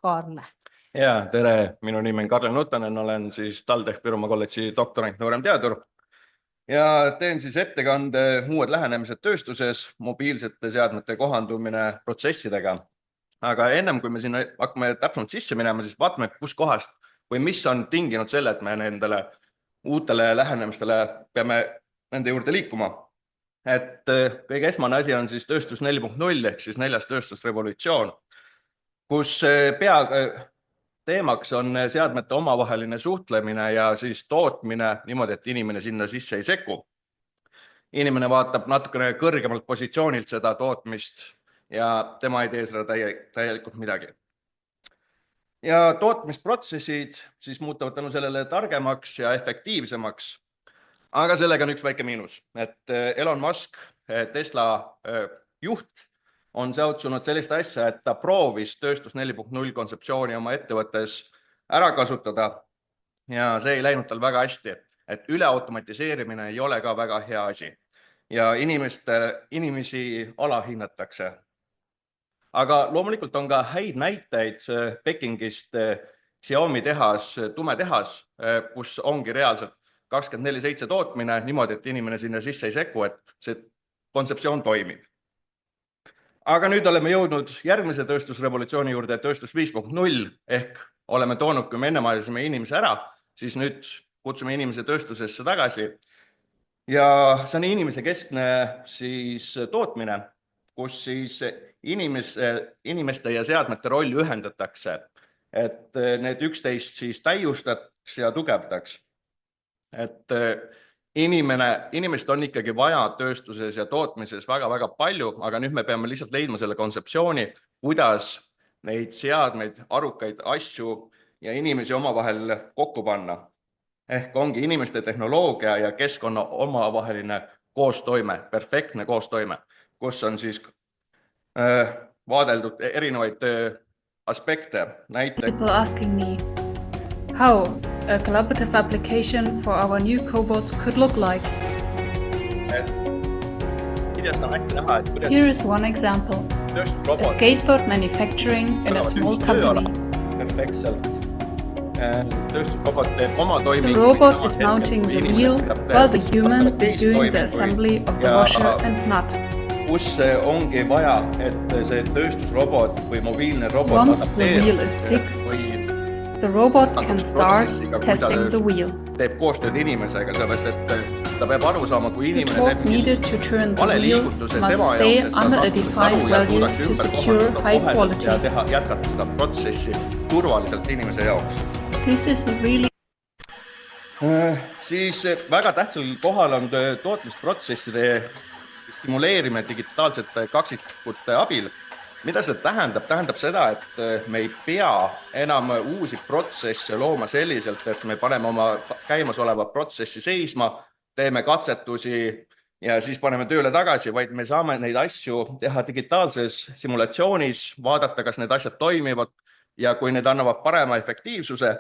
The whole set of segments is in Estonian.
Kaarne. Ja, tere, minu nimi on Karlen Nutanen, olen siis TalTech Virumaa kolledži doktorant, noorem teadur ja teen siis ettekande uued lähenemised tööstuses, mobiilsete seadmete kohandumine protsessidega. Aga ennem kui me sinna hakkame täpsemalt sisse minema, siis vaatame, kus kohast või mis on tinginud selle, et me nendele uutele lähenemistele peame nende juurde liikuma. Et kõige esmane asi on siis tööstus 4.0 ehk siis 4. tööstusrevolutsioon, kus teemaks on seadmete omavaheline suhtlemine ja siis tootmine niimoodi, et inimene sinna sisse ei sekku. Inimene vaatab natukene kõrgemalt positsioonilt seda tootmist ja tema ei tee seda täielikult midagi. Ja tootmisprotsessid siis muutuvad tänu sellele targemaks ja efektiivsemaks, aga sellega on üks väike miinus, et Elon Musk, Tesla juht, on seotsunud sellist asja, et ta proovis tööstus 4.0 kontseptsiooni oma ettevõttes ära kasutada ja see ei läinud tal väga hästi, et üleautomatiseerimine ei ole ka väga hea asi ja inimesi alahinnatakse. Aga loomulikult on ka häid näiteid Pekingist Xiaomi tehas, tumetehas, kus ongi reaalselt 24/7 tootmine niimoodi, et inimene sinna sisse ei sekku, et see kontseptsioon toimib. Aga nüüd oleme jõudnud järgmise tööstusrevolutsiooni juurde, tööstus 5.0 ehk oleme toonud, kui me enne majasime inimese ära, siis nüüd kutsume inimese tööstusesse tagasi. Ja see on inimese keskne siis tootmine, kus siis inimeste ja seadmete rolli ühendatakse, et need üksteist siis täiustaks ja tugevdaks. Et inimest on ikkagi vaja tööstuses ja tootmises väga-väga palju, aga nüüd me peame lihtsalt leidma selle kontseptsiooni, kuidas neid seadmeid, arukaid asju ja inimesi omavahel kokku panna. Ehk ongi inimeste tehnoloogia ja keskkonna omavaheline koostoime, perfektne koostoime, kus on siis vaadeldud erinevaid aspekte. People asking me how a collaborative application for our new cobots could look like. Here is one example. A skateboard manufacturing in a small company. The robot is mounting the wheel while the human is doing the assembly of the washer and nut. Kus ongi vaja, et see tööstusrobot või mobiilne robot Once the wheel is fixed, the robot can start testing the wheel. Teeb koostööd inimesega, sellepärast, et ta peab aru saama, kui The inimene torque needed to turn the wheel must stay under a defined value to secure high quality. Ja jätkata seda protsessi turvaliselt inimese jaoks. This is really Siis väga tähtsal kohal on tootmisprotsesside simuleerimine digitaalsete kaksikute abil. Mida see tähendab? Tähendab seda, et me ei pea enam uusi protsesse looma selliselt, et me paneme oma käimasoleva protsessi seisma, teeme katsetusi ja siis paneme tööle tagasi, vaid me saame neid asju teha digitaalses simulatsioonis, vaadata, kas need asjad toimivad ja kui need annavad parema efektiivsuse,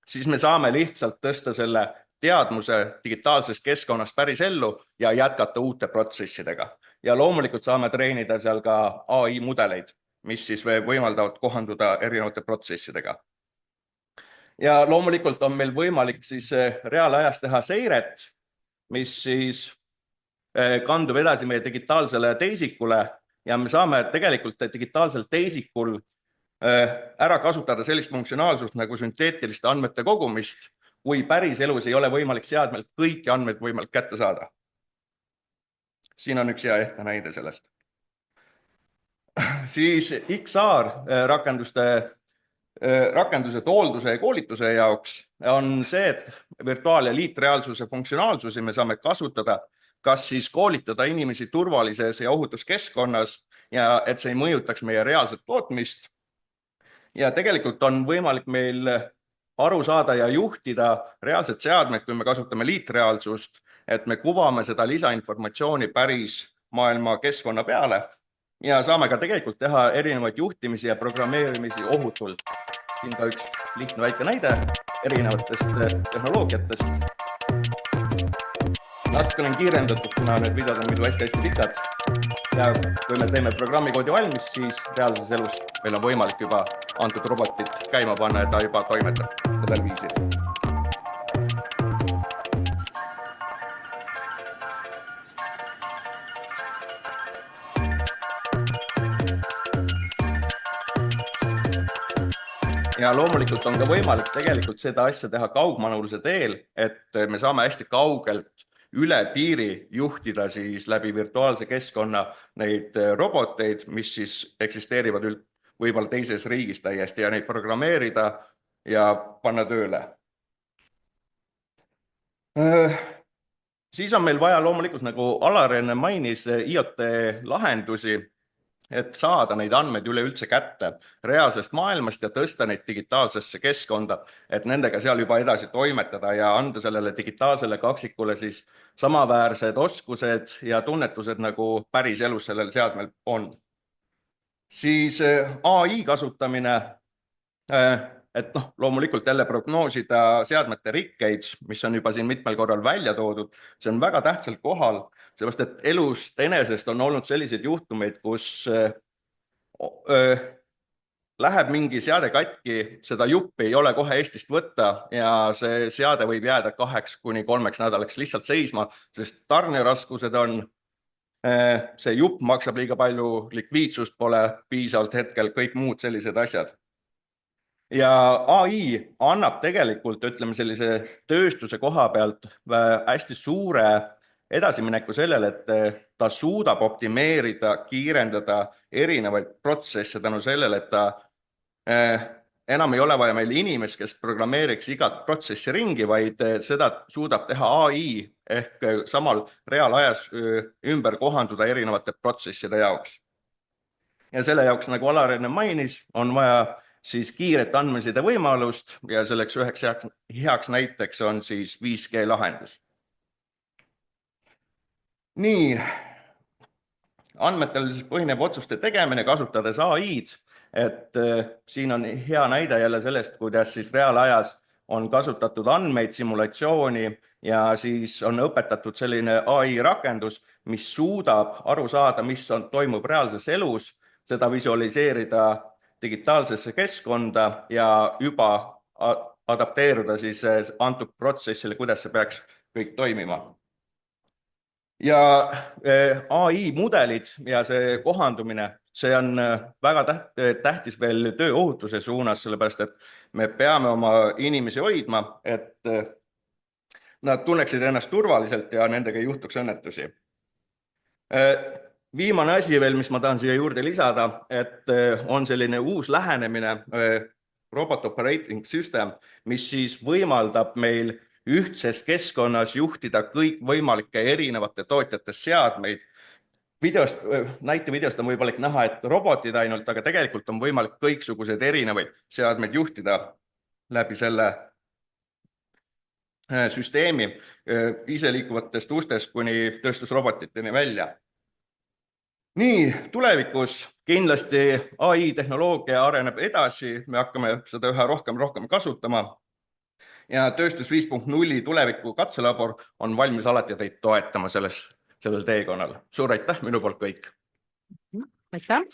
siis me saame lihtsalt tõsta selle teadmuse digitaalses keskkonnas päris ellu ja jätkata uute protsessidega. Ja loomulikult saame treenida seal ka AI mudeleid, mis siis võimaldavad kohanduda erinevate protsessidega. Ja loomulikult on meil võimalik siis reaalajas teha seiret, mis siis kandub edasi meie digitaalsele teisikule ja me saame tegelikult digitaalsel teisikul ära kasutada sellist funktsionaalsust nagu sünteetiliste andmete kogumist, kui päris elus ei ole võimalik seadmelt kõiki andmeid võimalik kätte saada. Siin on üks hea ehte näide sellest. Siis XR rakenduse hoolduse ja koolituse jaoks on see, et virtuaal- ja liitreaalsuse funktsionaalsusi me saame kasutada, kas siis koolitada inimesi turvalises ja ohutuskeskkonnas ja et see ei mõjutaks meie reaalset tootmist. Ja tegelikult on võimalik meil aru saada ja juhtida reaalset seadmeid, kui me kasutame liitreaalsust, et me kuvame seda lisainformatsiooni päris maailma keskkonna peale ja saame ka tegelikult teha erinevaid juhtimisi ja programmeerimisi ohutult. Siin ka üks lihtne väike näide erinevatest tehnoloogiatest. Natuke olen kiirendatud, kuna need videod on muidu hästi pikad. ja kui me teeme programmikoodi valmis, siis reaalses elus meil on võimalik juba antud robotit käima panna ja ta juba toimetab sellel viisil. Ja loomulikult on ka võimalik tegelikult seda asja teha kaugmanuluse teel, et me saame hästi kaugelt üle piiri juhtida siis läbi virtuaalse keskkonna neid roboteid, mis siis eksisteerivad võib-olla teises riigis täiesti ja neid programmeerida ja panna tööle. Siis on meil vaja loomulikult, nagu Alar enne mainis, IoT lahendusi, et saada neid andmeid üleüldse kätte reaalsest maailmast ja tõsta neid digitaalsesse keskkonda, et nendega seal juba edasi toimetada ja anda sellele digitaalsele kaksikule siis samaväärsed oskused ja tunnetused, nagu päris elus sellel seadmel on. Siis AI kasutamine, et loomulikult jälle prognoosida seadmete rikkeid, mis on juba siin mitmel korral välja toodud, see on väga tähtsal kohal, sellepärast et elust enesest on olnud selliseid juhtumeid, kus läheb mingi seade katki, seda juppi ei ole kohe Eestist võtta ja see seade võib jääda 2 kuni 3 nädalaks lihtsalt seisma, sest tarneraskused on, see jupp maksab liiga palju, likviidsust pole piisavalt hetkel, kõik muud sellised asjad. Ja AI annab tegelikult, ütleme sellise tööstuse koha pealt hästi suure edasimineku sellele, et ta suudab optimeerida, kiirendada erinevaid protsesse tänu sellele, et ta enam ei ole vaja meil inimest, kes programmeeriks igat protsessi ringi, vaid seda suudab teha AI ehk samal reaalajas ümber kohanduda erinevate protsesside jaoks. Ja selle jaoks, nagu Alar enne mainis, on vaja siis kiiret andmeside võimalust ja selleks üheks heaks näiteks on siis 5G lahendus. Nii, andmetel siis põhineb otsuste tegemine kasutades AI-d, et siin on hea näide jälle sellest, kuidas siis reaalajas on kasutatud andmeid, simulatsiooni ja siis on õpetatud selline AI rakendus, mis suudab aru saada, mis toimub reaalses elus, seda visualiseerida digitaalsesse keskkonda ja juba adapteeruda siis antud protsessile, kuidas see peaks kõik toimima. Ja AI mudelid ja see kohandumine, see on väga tähtis veel tööohutuse suunas, sellepärast et me peame oma inimesi hoidma, et nad tunneksid ennast turvaliselt ja nendega ei juhtuks õnnetusi. Viimane asi veel, mis ma tahan siia juurde lisada, et on selline uus lähenemine, Robot Operating System, mis siis võimaldab meil ühtses keskkonnas juhtida kõik võimalike erinevate tootjate seadmeid. Näitevideost on võimalik näha, et robotid ainult, aga tegelikult on võimalik kõiksuguseid erinevaid seadmeid juhtida läbi selle süsteemi iseliikuvatest ustest kuni tööstusrobotiteni välja. Nii, tulevikus kindlasti AI tehnoloogia areneb edasi, me hakkame seda üha rohkem kasutama ja Tööstus 5.0 tuleviku katselabor on valmis alati teid toetama sellel teekonnal. Suur aitäh, minu poolt kõik! Aitäh!